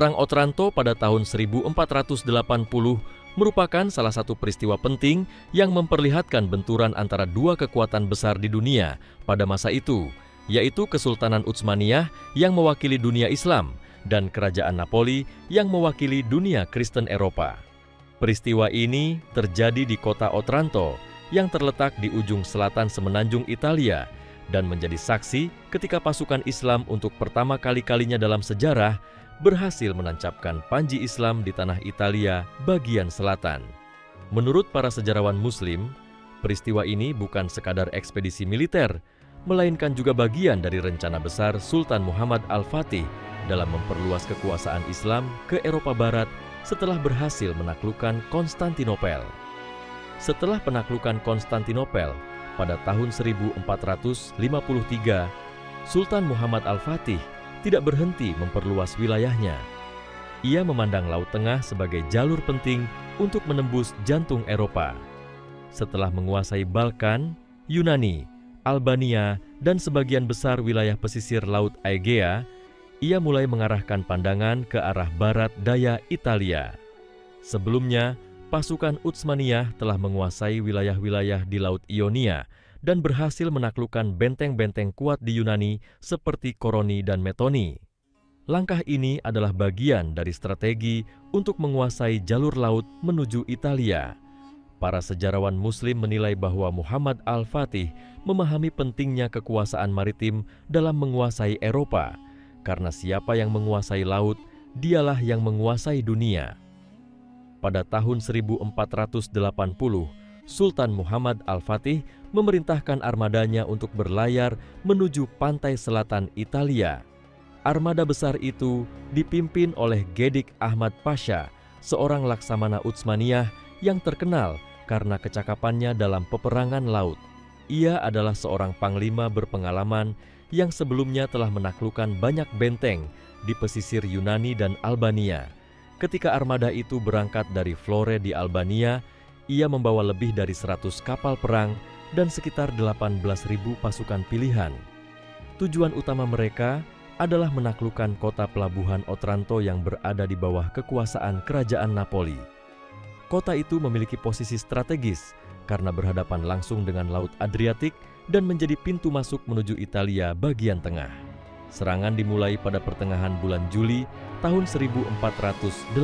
Perang Otranto pada tahun 1480 merupakan salah satu peristiwa penting yang memperlihatkan benturan antara dua kekuatan besar di dunia pada masa itu, yaitu Kesultanan Utsmaniyah yang mewakili dunia Islam dan Kerajaan Napoli yang mewakili dunia Kristen Eropa. Peristiwa ini terjadi di kota Otranto yang terletak di ujung selatan semenanjung Italia dan menjadi saksi ketika pasukan Islam untuk pertama kalinya dalam sejarah berhasil menancapkan panji Islam di tanah Italia bagian selatan. Menurut para sejarawan Muslim, peristiwa ini bukan sekadar ekspedisi militer, melainkan juga bagian dari rencana besar Sultan Muhammad Al-Fatih dalam memperluas kekuasaan Islam ke Eropa Barat setelah berhasil menaklukkan Konstantinopel. Setelah penaklukan Konstantinopel pada tahun 1453, Sultan Muhammad Al-Fatih tidak berhenti memperluas wilayahnya. Ia memandang Laut Tengah sebagai jalur penting untuk menembus jantung Eropa. Setelah menguasai Balkan, Yunani, Albania, dan sebagian besar wilayah pesisir Laut Aegea, ia mulai mengarahkan pandangan ke arah barat daya Italia. Sebelumnya, pasukan Utsmaniyah telah menguasai wilayah-wilayah di Laut Ionia dan berhasil menaklukkan benteng-benteng kuat di Yunani seperti Koroni dan Metoni. Langkah ini adalah bagian dari strategi untuk menguasai jalur laut menuju Italia. Para sejarawan Muslim menilai bahwa Muhammad Al-Fatih memahami pentingnya kekuasaan maritim dalam menguasai Eropa, karena siapa yang menguasai laut, dialah yang menguasai dunia. Pada tahun 1480, Sultan Muhammad Al-Fatih memerintahkan armadanya untuk berlayar menuju pantai selatan Italia. Armada besar itu dipimpin oleh Gedik Ahmad Pasha, seorang laksamana Utsmaniyah yang terkenal karena kecakapannya dalam peperangan laut. Ia adalah seorang panglima berpengalaman yang sebelumnya telah menaklukkan banyak benteng di pesisir Yunani dan Albania. Ketika armada itu berangkat dari Flore di Albania, ia membawa lebih dari 100 kapal perang dan sekitar 18.000 pasukan pilihan. Tujuan utama mereka adalah menaklukkan kota pelabuhan Otranto yang berada di bawah kekuasaan Kerajaan Napoli. Kota itu memiliki posisi strategis karena berhadapan langsung dengan Laut Adriatik dan menjadi pintu masuk menuju Italia bagian tengah. Serangan dimulai pada pertengahan bulan Juli tahun 1480.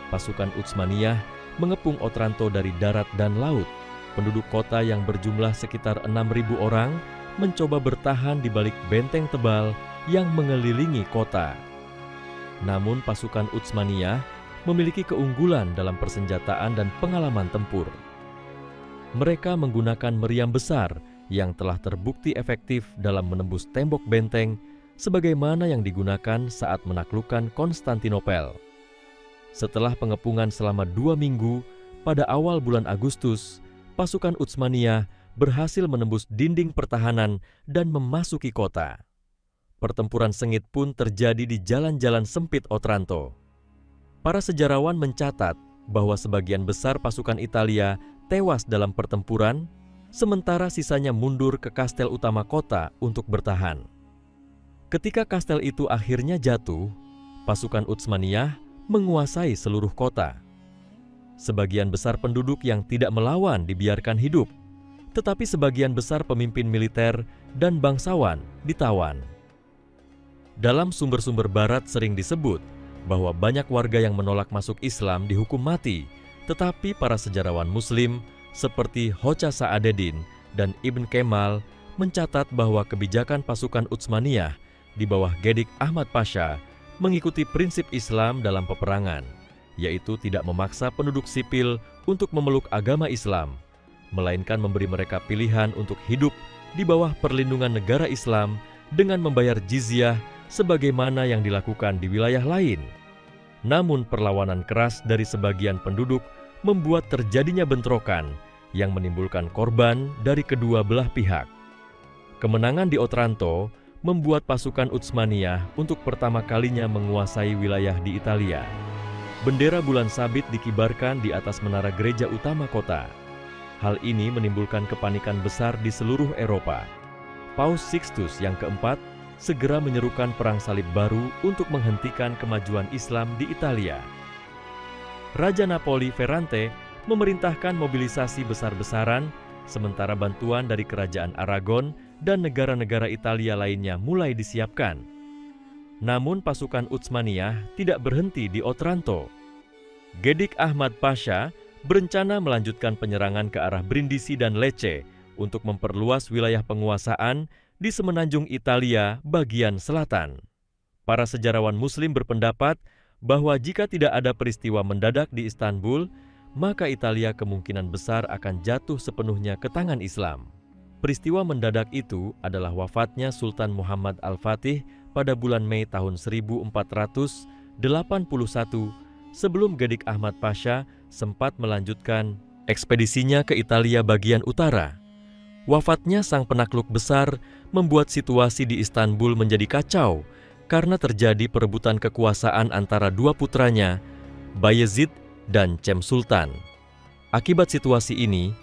Pasukan Utsmaniyah mengepung Otranto dari darat dan laut. Penduduk kota yang berjumlah sekitar 6.000 orang mencoba bertahan di balik benteng tebal yang mengelilingi kota. Namun pasukan Utsmaniyah memiliki keunggulan dalam persenjataan dan pengalaman tempur. Mereka menggunakan meriam besar yang telah terbukti efektif dalam menembus tembok benteng sebagaimana yang digunakan saat menaklukkan Konstantinopel. Setelah pengepungan selama 2 minggu, pada awal bulan Agustus, pasukan Utsmaniyah berhasil menembus dinding pertahanan dan memasuki kota. Pertempuran sengit pun terjadi di jalan-jalan sempit Otranto. Para sejarawan mencatat bahwa sebagian besar pasukan Italia tewas dalam pertempuran, sementara sisanya mundur ke kastel utama kota untuk bertahan. Ketika kastel itu akhirnya jatuh, pasukan Utsmaniyah menguasai seluruh kota. Sebagian besar penduduk yang tidak melawan dibiarkan hidup, tetapi sebagian besar pemimpin militer dan bangsawan ditawan. Dalam sumber-sumber barat sering disebut bahwa banyak warga yang menolak masuk Islam dihukum mati, tetapi para sejarawan Muslim seperti Hoca Sa'adeddin dan Ibn Kemal mencatat bahwa kebijakan pasukan Utsmaniyah di bawah Gedik Ahmad Pasha mengikuti prinsip Islam dalam peperangan, yaitu tidak memaksa penduduk sipil untuk memeluk agama Islam, melainkan memberi mereka pilihan untuk hidup di bawah perlindungan negara Islam dengan membayar jizyah sebagaimana yang dilakukan di wilayah lain. Namun perlawanan keras dari sebagian penduduk membuat terjadinya bentrokan yang menimbulkan korban dari kedua belah pihak. Kemenangan di Otranto membuat pasukan Utsmaniyah untuk pertama kalinya menguasai wilayah di Italia. Bendera bulan sabit dikibarkan di atas menara gereja utama kota. Hal ini menimbulkan kepanikan besar di seluruh Eropa. Paus Sixtus yang keempat segera menyerukan perang salib baru untuk menghentikan kemajuan Islam di Italia. Raja Napoli Ferrante memerintahkan mobilisasi besar-besaran, sementara bantuan dari kerajaan Aragon dan negara-negara Italia lainnya mulai disiapkan. Namun pasukan Utsmaniyah tidak berhenti di Otranto. Gedik Ahmad Pasha berencana melanjutkan penyerangan ke arah Brindisi dan Lecce untuk memperluas wilayah penguasaan di semenanjung Italia bagian selatan. Para sejarawan Muslim berpendapat bahwa jika tidak ada peristiwa mendadak di Istanbul, maka Italia kemungkinan besar akan jatuh sepenuhnya ke tangan Islam. Peristiwa mendadak itu adalah wafatnya Sultan Muhammad Al-Fatih pada bulan Mei tahun 1481 sebelum Gedik Ahmad Pasha sempat melanjutkan ekspedisinya ke Italia bagian utara. Wafatnya sang penakluk besar membuat situasi di Istanbul menjadi kacau karena terjadi perebutan kekuasaan antara dua putranya, Bayezid dan Cem Sultan. Akibat situasi ini,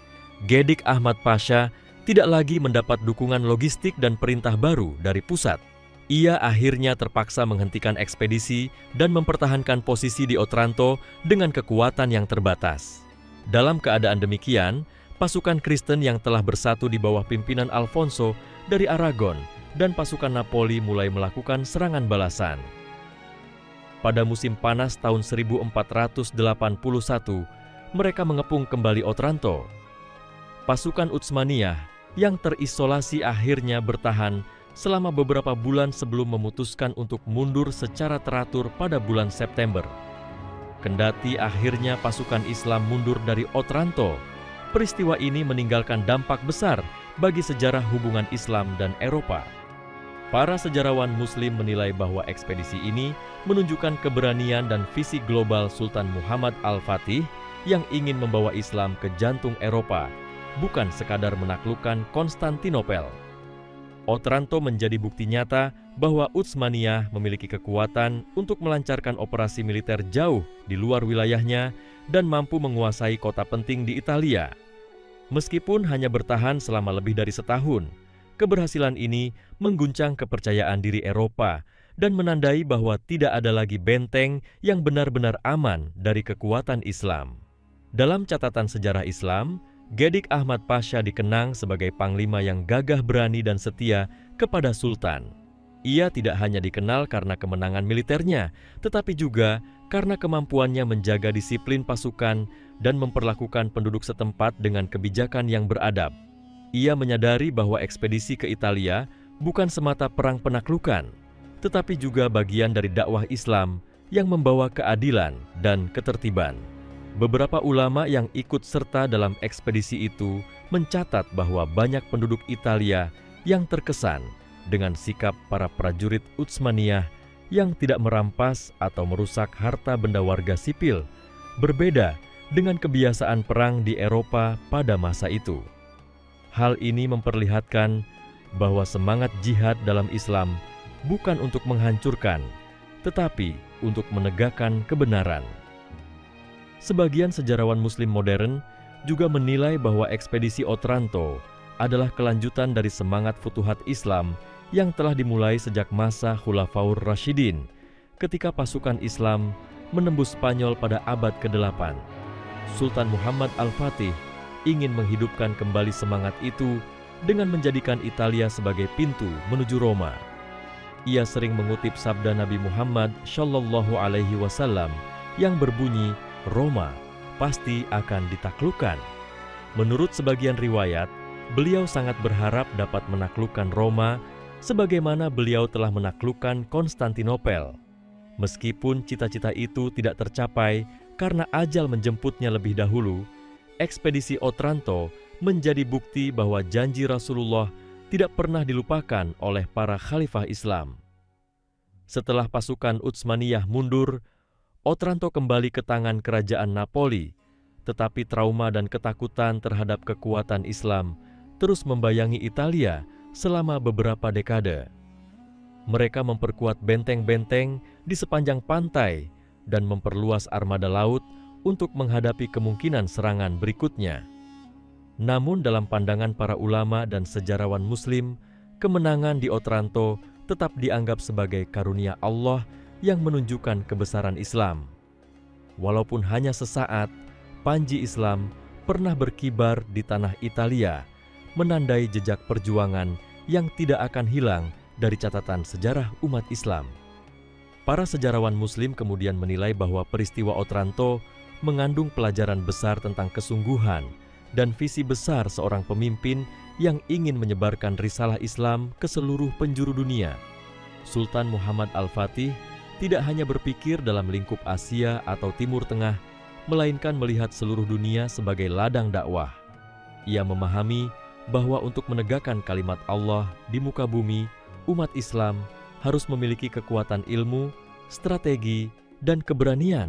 Gedik Ahmad Pasha tidak lagi mendapat dukungan logistik dan perintah baru dari pusat. Ia akhirnya terpaksa menghentikan ekspedisi dan mempertahankan posisi di Otranto dengan kekuatan yang terbatas. Dalam keadaan demikian, pasukan Kristen yang telah bersatu di bawah pimpinan Alfonso dari Aragon dan pasukan Napoli mulai melakukan serangan balasan. Pada musim panas tahun 1481, mereka mengepung kembali Otranto. Pasukan Utsmaniyah yang terisolasi akhirnya bertahan selama beberapa bulan sebelum memutuskan untuk mundur secara teratur pada bulan September. Kendati akhirnya pasukan Islam mundur dari Otranto, peristiwa ini meninggalkan dampak besar bagi sejarah hubungan Islam dan Eropa. Para sejarawan Muslim menilai bahwa ekspedisi ini menunjukkan keberanian dan visi global Sultan Muhammad Al-Fatih yang ingin membawa Islam ke jantung Eropa, bukan sekadar menaklukkan Konstantinopel. Otranto menjadi bukti nyata bahwa Utsmaniyah memiliki kekuatan untuk melancarkan operasi militer jauh di luar wilayahnya dan mampu menguasai kota penting di Italia. Meskipun hanya bertahan selama lebih dari setahun, keberhasilan ini mengguncang kepercayaan diri Eropa dan menandai bahwa tidak ada lagi benteng yang benar-benar aman dari kekuatan Islam. Dalam catatan sejarah Islam, Gedik Ahmad Pasha dikenang sebagai panglima yang gagah berani dan setia kepada Sultan. Ia tidak hanya dikenal karena kemenangan militernya, tetapi juga karena kemampuannya menjaga disiplin pasukan dan memperlakukan penduduk setempat dengan kebijakan yang beradab. Ia menyadari bahwa ekspedisi ke Italia bukan semata perang penaklukan, tetapi juga bagian dari dakwah Islam yang membawa keadilan dan ketertiban. Beberapa ulama yang ikut serta dalam ekspedisi itu mencatat bahwa banyak penduduk Italia yang terkesan dengan sikap para prajurit Utsmaniyah yang tidak merampas atau merusak harta benda warga sipil, berbeda dengan kebiasaan perang di Eropa pada masa itu. Hal ini memperlihatkan bahwa semangat jihad dalam Islam bukan untuk menghancurkan, tetapi untuk menegakkan kebenaran. Sebagian sejarawan Muslim modern juga menilai bahwa ekspedisi Otranto adalah kelanjutan dari semangat futuhat Islam yang telah dimulai sejak masa Khulafaur Rasyidin, ketika pasukan Islam menembus Spanyol pada abad ke-8. Sultan Muhammad Al-Fatih ingin menghidupkan kembali semangat itu dengan menjadikan Italia sebagai pintu menuju Roma. Ia sering mengutip sabda Nabi Muhammad SAW yang berbunyi, Roma pasti akan ditaklukkan. Menurut sebagian riwayat, beliau sangat berharap dapat menaklukkan Roma sebagaimana beliau telah menaklukkan Konstantinopel. Meskipun cita-cita itu tidak tercapai karena ajal menjemputnya lebih dahulu, ekspedisi Otranto menjadi bukti bahwa janji Rasulullah tidak pernah dilupakan oleh para khalifah Islam. Setelah pasukan Utsmaniyah mundur, Otranto kembali ke tangan kerajaan Napoli, tetapi trauma dan ketakutan terhadap kekuatan Islam terus membayangi Italia selama beberapa dekade. Mereka memperkuat benteng-benteng di sepanjang pantai dan memperluas armada laut untuk menghadapi kemungkinan serangan berikutnya. Namun dalam pandangan para ulama dan sejarawan Muslim, kemenangan di Otranto tetap dianggap sebagai karunia Allah yang menunjukkan kebesaran Islam. Walaupun hanya sesaat, panji Islam pernah berkibar di tanah Italia, menandai jejak perjuangan yang tidak akan hilang dari catatan sejarah umat Islam. Para sejarawan Muslim kemudian menilai bahwa peristiwa Otranto mengandung pelajaran besar tentang kesungguhan dan visi besar seorang pemimpin yang ingin menyebarkan risalah Islam ke seluruh penjuru dunia. Sultan Muhammad Al-Fatih tidak hanya berpikir dalam lingkup Asia atau Timur Tengah, melainkan melihat seluruh dunia sebagai ladang dakwah. Ia memahami bahwa untuk menegakkan kalimat Allah di muka bumi, umat Islam harus memiliki kekuatan ilmu, strategi, dan keberanian.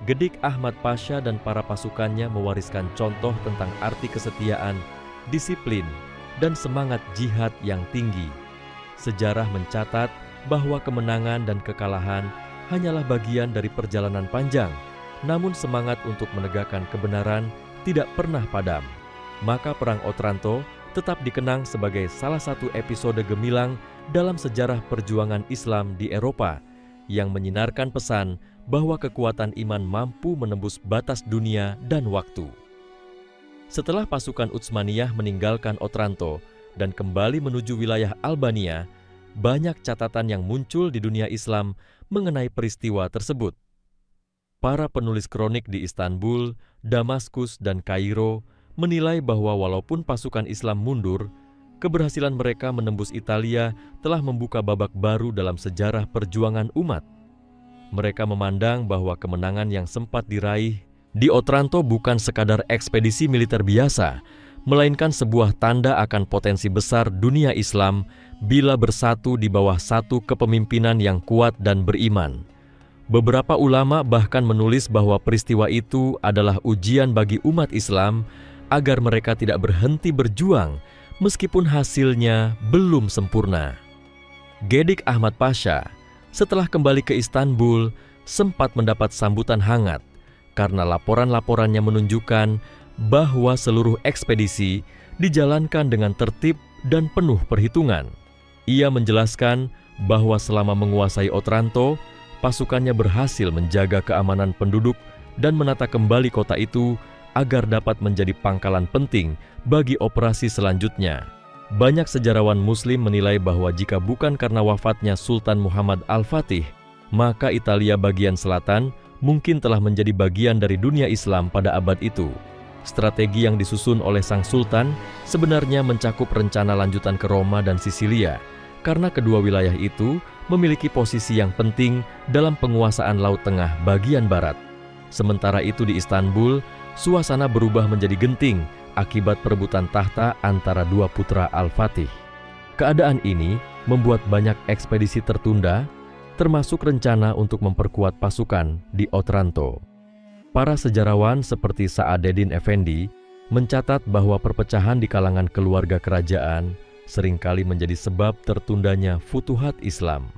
Gedik Ahmad Pasha dan para pasukannya mewariskan contoh tentang arti kesetiaan, disiplin, dan semangat jihad yang tinggi. Sejarah mencatat bahwa kemenangan dan kekalahan hanyalah bagian dari perjalanan panjang, namun semangat untuk menegakkan kebenaran tidak pernah padam. Maka Perang Otranto tetap dikenang sebagai salah satu episode gemilang dalam sejarah perjuangan Islam di Eropa, yang menyinarkan pesan bahwa kekuatan iman mampu menembus batas dunia dan waktu. Setelah pasukan Utsmaniyah meninggalkan Otranto dan kembali menuju wilayah Albania, banyak catatan yang muncul di dunia Islam mengenai peristiwa tersebut. Para penulis kronik di Istanbul, Damaskus, dan Kairo menilai bahwa walaupun pasukan Islam mundur, keberhasilan mereka menembus Italia telah membuka babak baru dalam sejarah perjuangan umat. Mereka memandang bahwa kemenangan yang sempat diraih di Otranto bukan sekadar ekspedisi militer biasa, melainkan sebuah tanda akan potensi besar dunia Islam bila bersatu di bawah satu kepemimpinan yang kuat dan beriman. Beberapa ulama bahkan menulis bahwa peristiwa itu adalah ujian bagi umat Islam agar mereka tidak berhenti berjuang meskipun hasilnya belum sempurna. Gedik Ahmad Pasha setelah kembali ke Istanbul sempat mendapat sambutan hangat karena laporan-laporannya menunjukkan bahwa seluruh ekspedisi dijalankan dengan tertib dan penuh perhitungan. Ia menjelaskan bahwa selama menguasai Otranto, pasukannya berhasil menjaga keamanan penduduk dan menata kembali kota itu agar dapat menjadi pangkalan penting bagi operasi selanjutnya. Banyak sejarawan Muslim menilai bahwa jika bukan karena wafatnya Sultan Muhammad Al-Fatih, maka Italia bagian selatan mungkin telah menjadi bagian dari dunia Islam pada abad itu. Strategi yang disusun oleh sang sultan sebenarnya mencakup rencana lanjutan ke Roma dan Sisilia, karena kedua wilayah itu memiliki posisi yang penting dalam penguasaan Laut Tengah bagian barat. Sementara itu di Istanbul, suasana berubah menjadi genting akibat perebutan tahta antara dua putra Al-Fatih. Keadaan ini membuat banyak ekspedisi tertunda, termasuk rencana untuk memperkuat pasukan di Otranto. Para sejarawan seperti Sa'adeddin Effendi mencatat bahwa perpecahan di kalangan keluarga kerajaan seringkali menjadi sebab tertundanya futuhat Islam.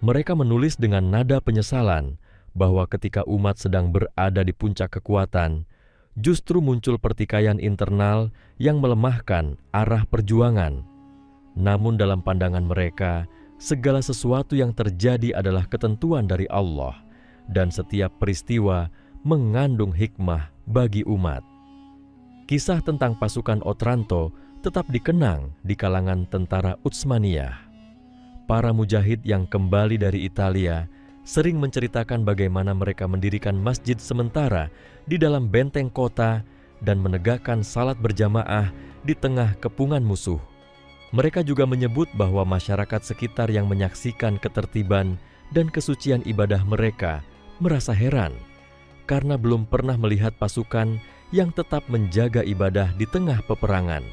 Mereka menulis dengan nada penyesalan bahwa ketika umat sedang berada di puncak kekuatan, justru muncul pertikaian internal yang melemahkan arah perjuangan. Namun dalam pandangan mereka, segala sesuatu yang terjadi adalah ketentuan dari Allah, dan setiap peristiwa mengandung hikmah bagi umat. Kisah tentang pasukan Otranto tetap dikenang di kalangan tentara Utsmaniyah. Para mujahid yang kembali dari Italia sering menceritakan bagaimana mereka mendirikan masjid sementara di dalam benteng kota dan menegakkan salat berjamaah di tengah kepungan musuh. Mereka juga menyebut bahwa masyarakat sekitar yang menyaksikan ketertiban dan kesucian ibadah mereka merasa heran karena belum pernah melihat pasukan yang tetap menjaga ibadah di tengah peperangan.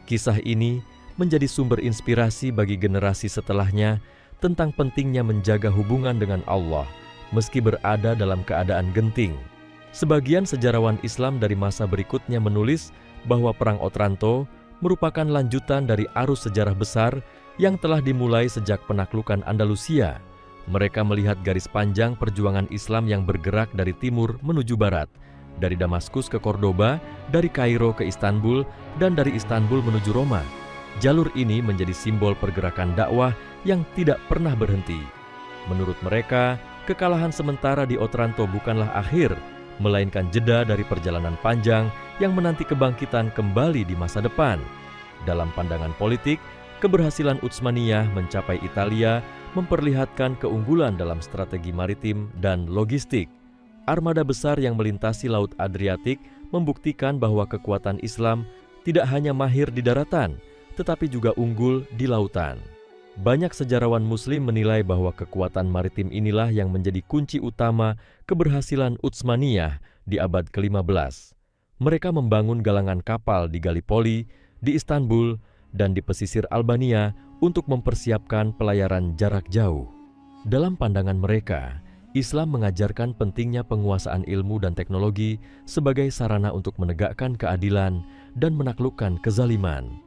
Kisah ini menjadi sumber inspirasi bagi generasi setelahnya tentang pentingnya menjaga hubungan dengan Allah meski berada dalam keadaan genting. Sebagian sejarawan Islam dari masa berikutnya menulis bahwa Perang Otranto merupakan lanjutan dari arus sejarah besar yang telah dimulai sejak penaklukan Andalusia. Mereka melihat garis panjang perjuangan Islam yang bergerak dari timur menuju barat, dari Damaskus ke Cordoba, dari Kairo ke Istanbul, dan dari Istanbul menuju Roma. Jalur ini menjadi simbol pergerakan dakwah yang tidak pernah berhenti. Menurut mereka, kekalahan sementara di Otranto bukanlah akhir, melainkan jeda dari perjalanan panjang yang menanti kebangkitan kembali di masa depan. Dalam pandangan politik, keberhasilan Utsmaniyah mencapai Italia memperlihatkan keunggulan dalam strategi maritim dan logistik. Armada besar yang melintasi Laut Adriatik membuktikan bahwa kekuatan Islam tidak hanya mahir di daratan, tetapi juga unggul di lautan. Banyak sejarawan Muslim menilai bahwa kekuatan maritim inilah yang menjadi kunci utama keberhasilan Utsmaniyah di abad ke-15. Mereka membangun galangan kapal di Gallipoli, di Istanbul, dan di pesisir Albania untuk mempersiapkan pelayaran jarak jauh. Dalam pandangan mereka, Islam mengajarkan pentingnya penguasaan ilmu dan teknologi sebagai sarana untuk menegakkan keadilan dan menaklukkan kezaliman.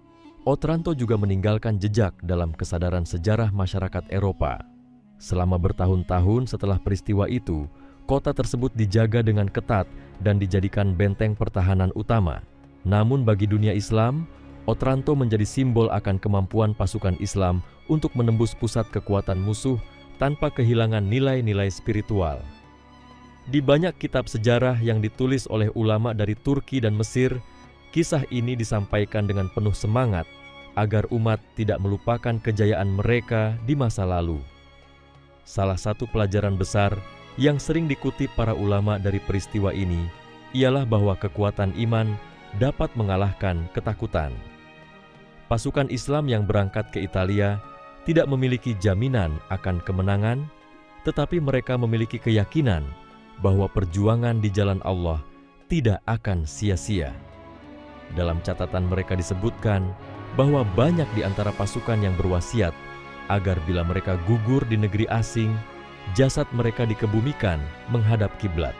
Otranto juga meninggalkan jejak dalam kesadaran sejarah masyarakat Eropa. Selama bertahun-tahun setelah peristiwa itu, kota tersebut dijaga dengan ketat dan dijadikan benteng pertahanan utama. Namun bagi dunia Islam, Otranto menjadi simbol akan kemampuan pasukan Islam untuk menembus pusat kekuatan musuh tanpa kehilangan nilai-nilai spiritual. Di banyak kitab sejarah yang ditulis oleh ulama dari Turki dan Mesir, kisah ini disampaikan dengan penuh semangat agar umat tidak melupakan kejayaan mereka di masa lalu. Salah satu pelajaran besar yang sering dikutip para ulama dari peristiwa ini ialah bahwa kekuatan iman dapat mengalahkan ketakutan. Pasukan Islam yang berangkat ke Italia tidak memiliki jaminan akan kemenangan, tetapi mereka memiliki keyakinan bahwa perjuangan di jalan Allah tidak akan sia-sia. Dalam catatan mereka disebutkan bahwa banyak di antara pasukan yang berwasiat agar bila mereka gugur di negeri asing, jasad mereka dikebumikan menghadap kiblat.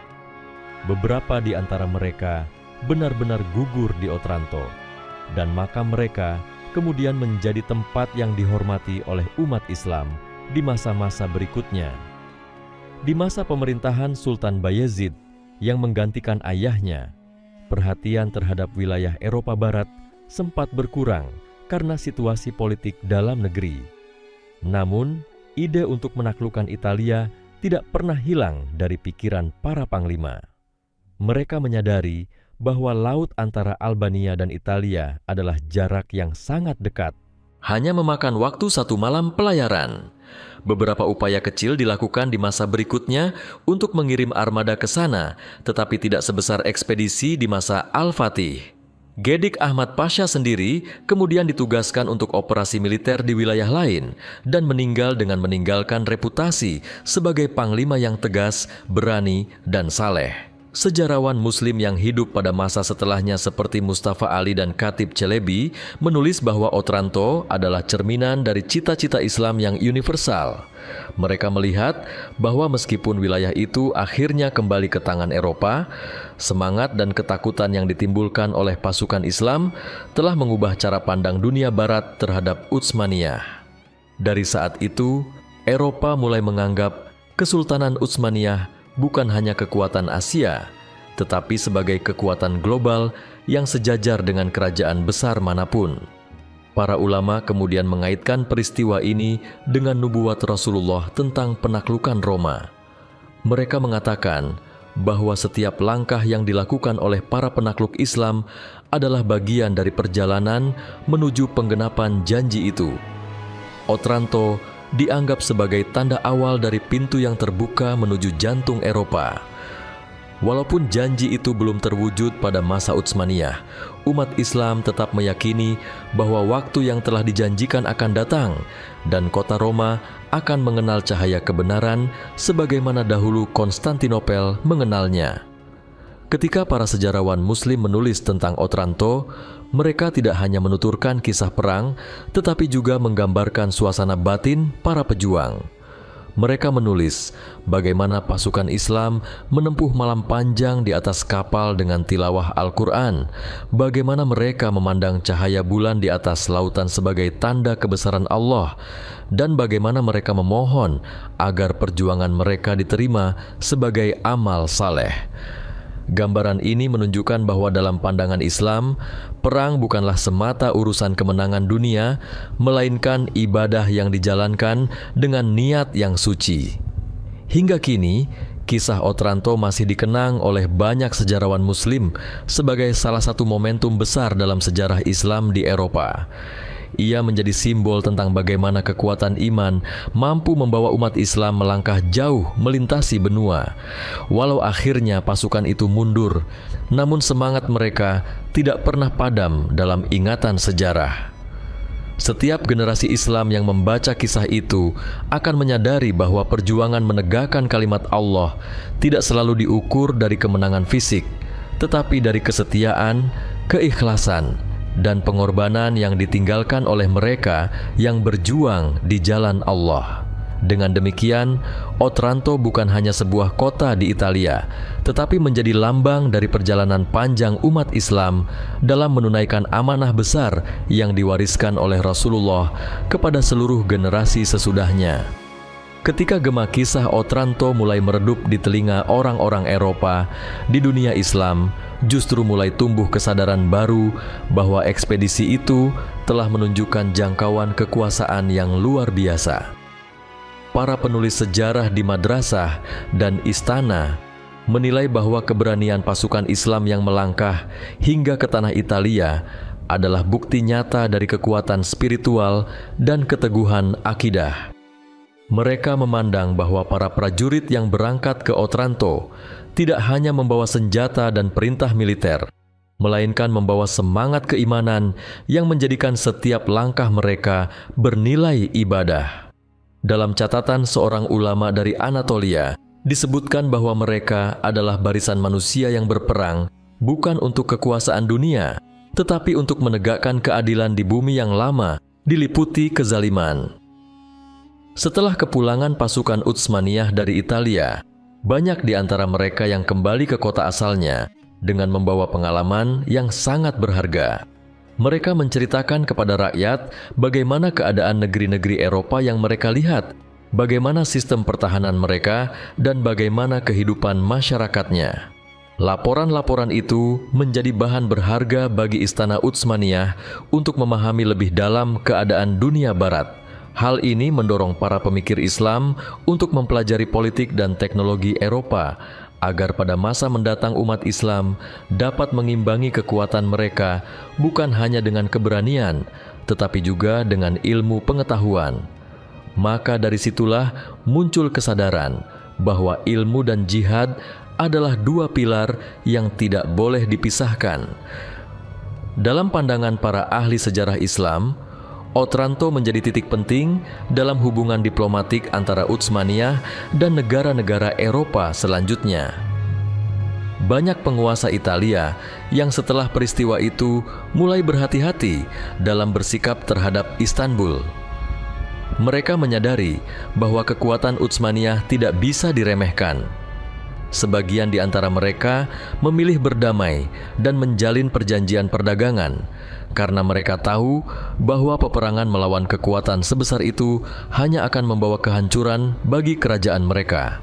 Beberapa di antara mereka benar-benar gugur di Otranto, dan makam mereka kemudian menjadi tempat yang dihormati oleh umat Islam di masa-masa berikutnya. Di masa pemerintahan Sultan Bayezid yang menggantikan ayahnya, perhatian terhadap wilayah Eropa Barat sempat berkurang karena situasi politik dalam negeri. Namun, ide untuk menaklukkan Italia tidak pernah hilang dari pikiran para panglima. Mereka menyadari bahwa laut antara Albania dan Italia adalah jarak yang sangat dekat. Hanya memakan waktu 1 malam pelayaran. Beberapa upaya kecil dilakukan di masa berikutnya untuk mengirim armada ke sana, tetapi tidak sebesar ekspedisi di masa Al-Fatih. Gedik Ahmad Pasha sendiri kemudian ditugaskan untuk operasi militer di wilayah lain dan meninggal dengan meninggalkan reputasi sebagai panglima yang tegas, berani, dan saleh. Sejarawan Muslim yang hidup pada masa setelahnya seperti Mustafa Ali dan Khatib Celebi menulis bahwa Otranto adalah cerminan dari cita-cita Islam yang universal. Mereka melihat bahwa meskipun wilayah itu akhirnya kembali ke tangan Eropa, semangat dan ketakutan yang ditimbulkan oleh pasukan Islam telah mengubah cara pandang dunia Barat terhadap Utsmaniyah. Dari saat itu, Eropa mulai menganggap Kesultanan Utsmaniyah bukan hanya kekuatan Asia, tetapi sebagai kekuatan global yang sejajar dengan kerajaan besar manapun. Para ulama kemudian mengaitkan peristiwa ini dengan nubuat Rasulullah tentang penaklukan Roma. Mereka mengatakan bahwa setiap langkah yang dilakukan oleh para penakluk Islam adalah bagian dari perjalanan menuju penggenapan janji itu. Otranto dianggap sebagai tanda awal dari pintu yang terbuka menuju jantung Eropa. Walaupun janji itu belum terwujud pada masa Utsmaniyah, umat Islam tetap meyakini bahwa waktu yang telah dijanjikan akan datang dan kota Roma akan mengenal cahaya kebenaran sebagaimana dahulu Konstantinopel mengenalnya. Ketika para sejarawan Muslim menulis tentang Otranto, mereka tidak hanya menuturkan kisah perang, tetapi juga menggambarkan suasana batin para pejuang. Mereka menulis bagaimana pasukan Islam menempuh malam panjang di atas kapal dengan tilawah Al-Quran, bagaimana mereka memandang cahaya bulan di atas lautan sebagai tanda kebesaran Allah, dan bagaimana mereka memohon agar perjuangan mereka diterima sebagai amal saleh. Gambaran ini menunjukkan bahwa dalam pandangan Islam, perang bukanlah semata urusan kemenangan dunia, melainkan ibadah yang dijalankan dengan niat yang suci. Hingga kini, kisah Otranto masih dikenang oleh banyak sejarawan Muslim sebagai salah satu momentum besar dalam sejarah Islam di Eropa. Ia menjadi simbol tentang bagaimana kekuatan iman mampu membawa umat Islam melangkah jauh melintasi benua. Walau akhirnya pasukan itu mundur, namun semangat mereka tidak pernah padam dalam ingatan sejarah. Setiap generasi Islam yang membaca kisah itu akan menyadari bahwa perjuangan menegakkan kalimat Allah tidak selalu diukur dari kemenangan fisik, tetapi dari kesetiaan, keikhlasan, dan pengorbanan yang ditinggalkan oleh mereka yang berjuang di jalan Allah. Dengan demikian, Otranto bukan hanya sebuah kota di Italia, tetapi menjadi lambang dari perjalanan panjang umat Islam dalam menunaikan amanah besar yang diwariskan oleh Rasulullah kepada seluruh generasi sesudahnya. Ketika gema kisah Otranto mulai meredup di telinga orang-orang Eropa, di dunia Islam justru mulai tumbuh kesadaran baru bahwa ekspedisi itu telah menunjukkan jangkauan kekuasaan yang luar biasa. Para penulis sejarah di madrasah dan istana menilai bahwa keberanian pasukan Islam yang melangkah hingga ke tanah Italia adalah bukti nyata dari kekuatan spiritual dan keteguhan akidah. Mereka memandang bahwa para prajurit yang berangkat ke Otranto tidak hanya membawa senjata dan perintah militer, melainkan membawa semangat keimanan yang menjadikan setiap langkah mereka bernilai ibadah. Dalam catatan seorang ulama dari Anatolia, disebutkan bahwa mereka adalah barisan manusia yang berperang bukan untuk kekuasaan dunia, tetapi untuk menegakkan keadilan di bumi yang lama diliputi kezaliman. Setelah kepulangan pasukan Utsmaniyah dari Italia, banyak di antara mereka yang kembali ke kota asalnya dengan membawa pengalaman yang sangat berharga. Mereka menceritakan kepada rakyat bagaimana keadaan negeri-negeri Eropa yang mereka lihat, bagaimana sistem pertahanan mereka, dan bagaimana kehidupan masyarakatnya. Laporan-laporan itu menjadi bahan berharga bagi Istana Utsmaniyah untuk memahami lebih dalam keadaan dunia barat. Hal ini mendorong para pemikir Islam untuk mempelajari politik dan teknologi Eropa, agar pada masa mendatang umat Islam dapat mengimbangi kekuatan mereka bukan hanya dengan keberanian, tetapi juga dengan ilmu pengetahuan. Maka dari situlah muncul kesadaran bahwa ilmu dan jihad adalah dua pilar yang tidak boleh dipisahkan. Dalam pandangan para ahli sejarah Islam, Otranto menjadi titik penting dalam hubungan diplomatik antara Utsmaniyah dan negara-negara Eropa selanjutnya. Banyak penguasa Italia yang setelah peristiwa itu mulai berhati-hati dalam bersikap terhadap Istanbul. Mereka menyadari bahwa kekuatan Utsmaniyah tidak bisa diremehkan. Sebagian di antara mereka memilih berdamai dan menjalin perjanjian perdagangan, karena mereka tahu bahwa peperangan melawan kekuatan sebesar itu hanya akan membawa kehancuran bagi kerajaan mereka.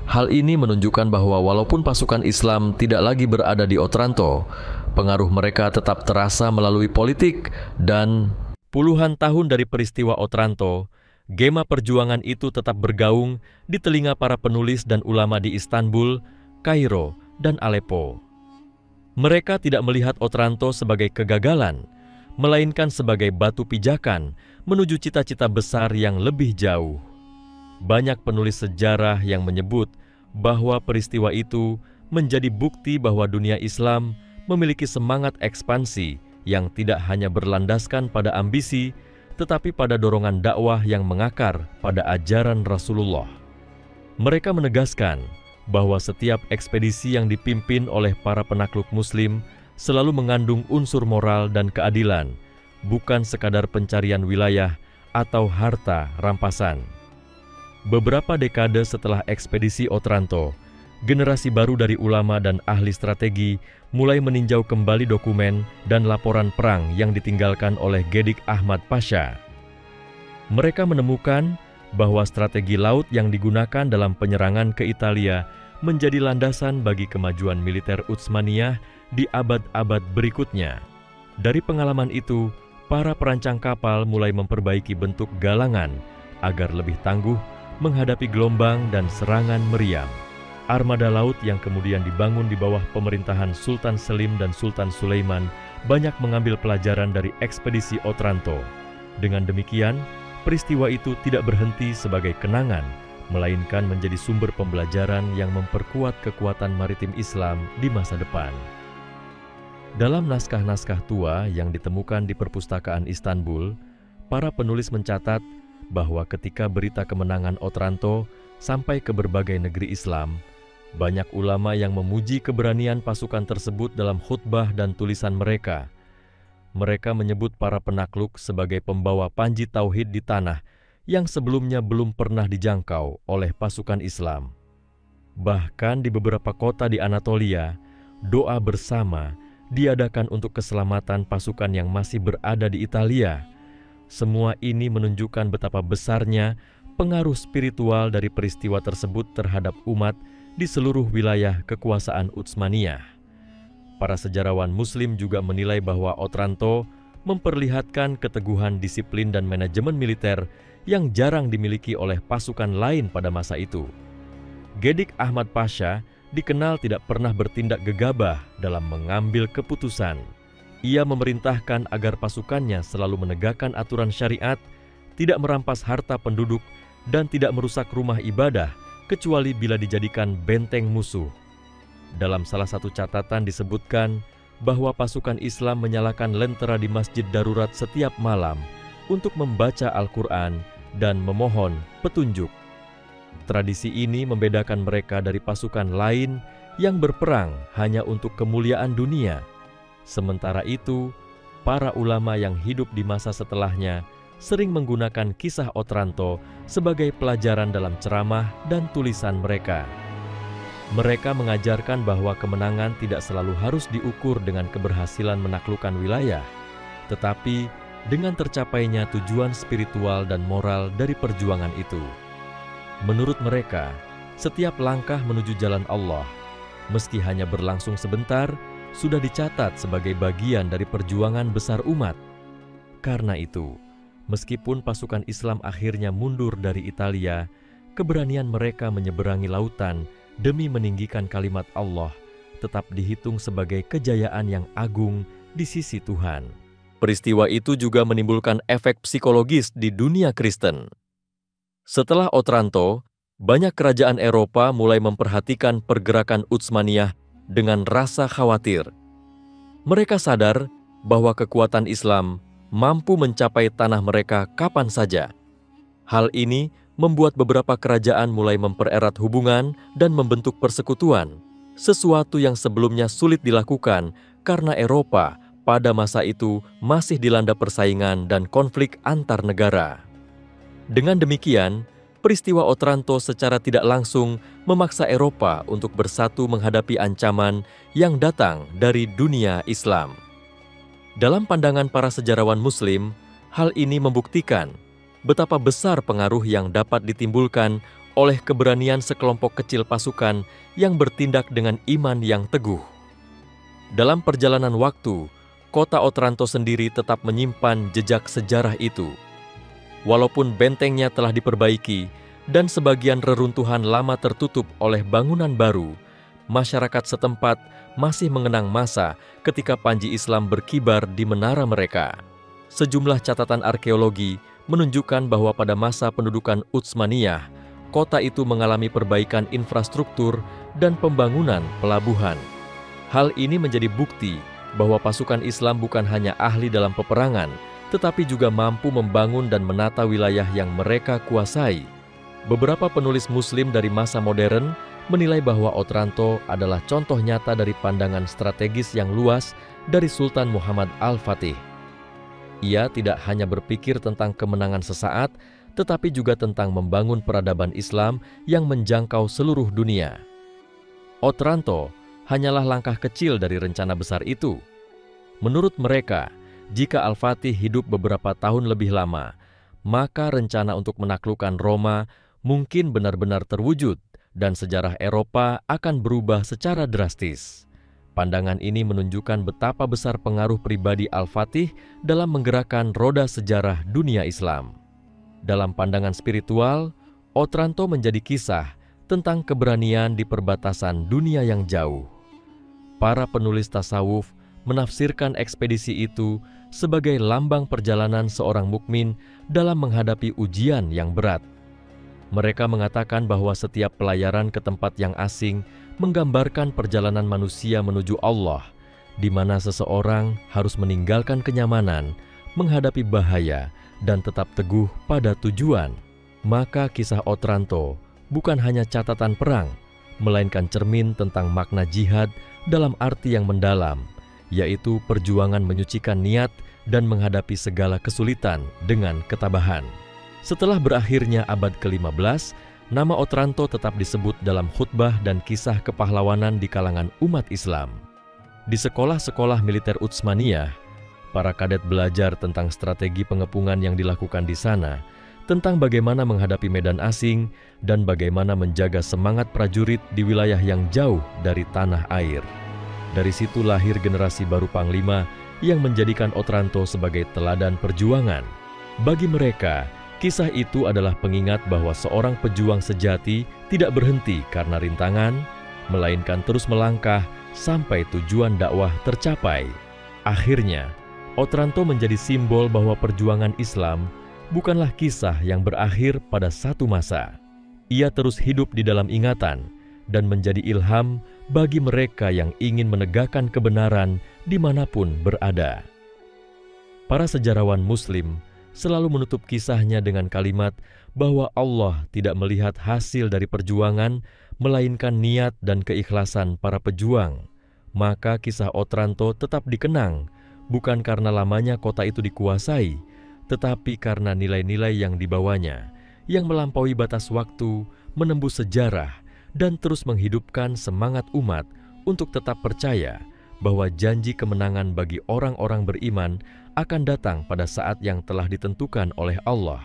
Hal ini menunjukkan bahwa walaupun pasukan Islam tidak lagi berada di Otranto, pengaruh mereka tetap terasa melalui politik dan puluhan tahun dari peristiwa Otranto, gema perjuangan itu tetap bergaung di telinga para penulis dan ulama di Istanbul, Kairo, dan Aleppo. Mereka tidak melihat Otranto sebagai kegagalan, melainkan sebagai batu pijakan menuju cita-cita besar yang lebih jauh. Banyak penulis sejarah yang menyebut bahwa peristiwa itu menjadi bukti bahwa dunia Islam memiliki semangat ekspansi yang tidak hanya berlandaskan pada ambisi, tetapi pada dorongan dakwah yang mengakar pada ajaran Rasulullah. Mereka menegaskan bahwa setiap ekspedisi yang dipimpin oleh para penakluk Muslim selalu mengandung unsur moral dan keadilan, bukan sekadar pencarian wilayah atau harta rampasan. Beberapa dekade setelah ekspedisi Otranto, generasi baru dari ulama dan ahli strategi mulai meninjau kembali dokumen dan laporan perang yang ditinggalkan oleh Gedik Ahmad Pasha. Mereka menemukan bahwa strategi laut yang digunakan dalam penyerangan ke Italia menjadi landasan bagi kemajuan militer Utsmaniyah di abad-abad berikutnya. Dari pengalaman itu, para perancang kapal mulai memperbaiki bentuk galangan agar lebih tangguh menghadapi gelombang dan serangan meriam. Armada laut yang kemudian dibangun di bawah pemerintahan Sultan Selim dan Sultan Sulaiman banyak mengambil pelajaran dari ekspedisi Otranto. Dengan demikian, peristiwa itu tidak berhenti sebagai kenangan, melainkan menjadi sumber pembelajaran yang memperkuat kekuatan maritim Islam di masa depan. Dalam naskah-naskah tua yang ditemukan di perpustakaan Istanbul, para penulis mencatat bahwa ketika berita kemenangan Otranto sampai ke berbagai negeri Islam, banyak ulama yang memuji keberanian pasukan tersebut dalam khutbah dan tulisan mereka. Mereka menyebut para penakluk sebagai pembawa panji tauhid di tanah yang sebelumnya belum pernah dijangkau oleh pasukan Islam. Bahkan di beberapa kota di Anatolia, doa bersama diadakan untuk keselamatan pasukan yang masih berada di Italia. Semua ini menunjukkan betapa besarnya pengaruh spiritual dari peristiwa tersebut terhadap umat di seluruh wilayah kekuasaan Utsmaniyah. Para sejarawan Muslim juga menilai bahwa Otranto memperlihatkan keteguhan disiplin dan manajemen militer yang jarang dimiliki oleh pasukan lain pada masa itu. Gedik Ahmad Pasha dikenal tidak pernah bertindak gegabah dalam mengambil keputusan. Ia memerintahkan agar pasukannya selalu menegakkan aturan syariat, tidak merampas harta penduduk, dan tidak merusak rumah ibadah, kecuali bila dijadikan benteng musuh. Dalam salah satu catatan disebutkan bahwa pasukan Islam menyalakan lentera di masjid darurat setiap malam untuk membaca Al-Quran dan memohon petunjuk. Tradisi ini membedakan mereka dari pasukan lain yang berperang hanya untuk kemuliaan dunia. Sementara itu, para ulama yang hidup di masa setelahnya sering menggunakan kisah Otranto sebagai pelajaran dalam ceramah dan tulisan mereka. Mereka mengajarkan bahwa kemenangan tidak selalu harus diukur dengan keberhasilan menaklukkan wilayah, tetapi dengan tercapainya tujuan spiritual dan moral dari perjuangan itu. Menurut mereka, setiap langkah menuju jalan Allah, meski hanya berlangsung sebentar, sudah dicatat sebagai bagian dari perjuangan besar umat. Karena itu, meskipun pasukan Islam akhirnya mundur dari Italia, keberanian mereka menyeberangi lautan demi meninggikan kalimat Allah tetap dihitung sebagai kejayaan yang agung di sisi Tuhan. Peristiwa itu juga menimbulkan efek psikologis di dunia Kristen. Setelah Otranto, banyak kerajaan Eropa mulai memperhatikan pergerakan Utsmaniyah dengan rasa khawatir. Mereka sadar bahwa kekuatan Islam mampu mencapai tanah mereka kapan saja. Hal ini membuat beberapa kerajaan mulai mempererat hubungan dan membentuk persekutuan, sesuatu yang sebelumnya sulit dilakukan karena Eropa pada masa itu masih dilanda persaingan dan konflik antar negara. Dengan demikian, peristiwa Otranto secara tidak langsung memaksa Eropa untuk bersatu menghadapi ancaman yang datang dari dunia Islam. Dalam pandangan para sejarawan Muslim, hal ini membuktikan betapa besar pengaruh yang dapat ditimbulkan oleh keberanian sekelompok kecil pasukan yang bertindak dengan iman yang teguh. Dalam perjalanan waktu, kota Otranto sendiri tetap menyimpan jejak sejarah itu. Walaupun bentengnya telah diperbaiki dan sebagian reruntuhan lama tertutup oleh bangunan baru, masyarakat setempat masih mengenang masa ketika panji Islam berkibar di menara mereka. Sejumlah catatan arkeologi menunjukkan bahwa pada masa pendudukan Utsmaniyah, kota itu mengalami perbaikan infrastruktur dan pembangunan pelabuhan. Hal ini menjadi bukti bahwa pasukan Islam bukan hanya ahli dalam peperangan, tetapi juga mampu membangun dan menata wilayah yang mereka kuasai. Beberapa penulis Muslim dari masa modern menilai bahwa Otranto adalah contoh nyata dari pandangan strategis yang luas dari Sultan Muhammad Al-Fatih. Ia tidak hanya berpikir tentang kemenangan sesaat, tetapi juga tentang membangun peradaban Islam yang menjangkau seluruh dunia. Otranto hanyalah langkah kecil dari rencana besar itu. Menurut mereka, jika Al-Fatih hidup beberapa tahun lebih lama, maka rencana untuk menaklukkan Roma mungkin benar-benar terwujud dan sejarah Eropa akan berubah secara drastis. Pandangan ini menunjukkan betapa besar pengaruh pribadi Al-Fatih dalam menggerakkan roda sejarah dunia Islam. Dalam pandangan spiritual, Otranto menjadi kisah tentang keberanian di perbatasan dunia yang jauh. Para penulis tasawuf menafsirkan ekspedisi itu sebagai lambang perjalanan seorang mukmin dalam menghadapi ujian yang berat. Mereka mengatakan bahwa setiap pelayaran ke tempat yang asing menggambarkan perjalanan manusia menuju Allah, di mana seseorang harus meninggalkan kenyamanan, menghadapi bahaya, dan tetap teguh pada tujuan. Maka kisah Otranto bukan hanya catatan perang, melainkan cermin tentang makna jihad dalam arti yang mendalam, yaitu perjuangan menyucikan niat dan menghadapi segala kesulitan dengan ketabahan. Setelah berakhirnya abad ke-15, nama Otranto tetap disebut dalam khutbah dan kisah kepahlawanan di kalangan umat Islam. Di sekolah-sekolah militer Utsmaniyah, para kadet belajar tentang strategi pengepungan yang dilakukan di sana, tentang bagaimana menghadapi medan asing, dan bagaimana menjaga semangat prajurit di wilayah yang jauh dari tanah air. Dari situ lahir generasi baru Panglima yang menjadikan Otranto sebagai teladan perjuangan. Bagi mereka, kisah itu adalah pengingat bahwa seorang pejuang sejati tidak berhenti karena rintangan, melainkan terus melangkah sampai tujuan dakwah tercapai. Akhirnya, Otranto menjadi simbol bahwa perjuangan Islam bukanlah kisah yang berakhir pada satu masa. Ia terus hidup di dalam ingatan dan menjadi ilham bagi mereka yang ingin menegakkan kebenaran dimanapun berada. Para sejarawan Muslim selalu menutup kisahnya dengan kalimat bahwa Allah tidak melihat hasil dari perjuangan, melainkan niat dan keikhlasan para pejuang. Maka kisah Otranto tetap dikenang, bukan karena lamanya kota itu dikuasai, tetapi karena nilai-nilai yang dibawanya, yang melampaui batas waktu, menembus sejarah, dan terus menghidupkan semangat umat untuk tetap percaya bahwa janji kemenangan bagi orang-orang beriman akan datang pada saat yang telah ditentukan oleh Allah.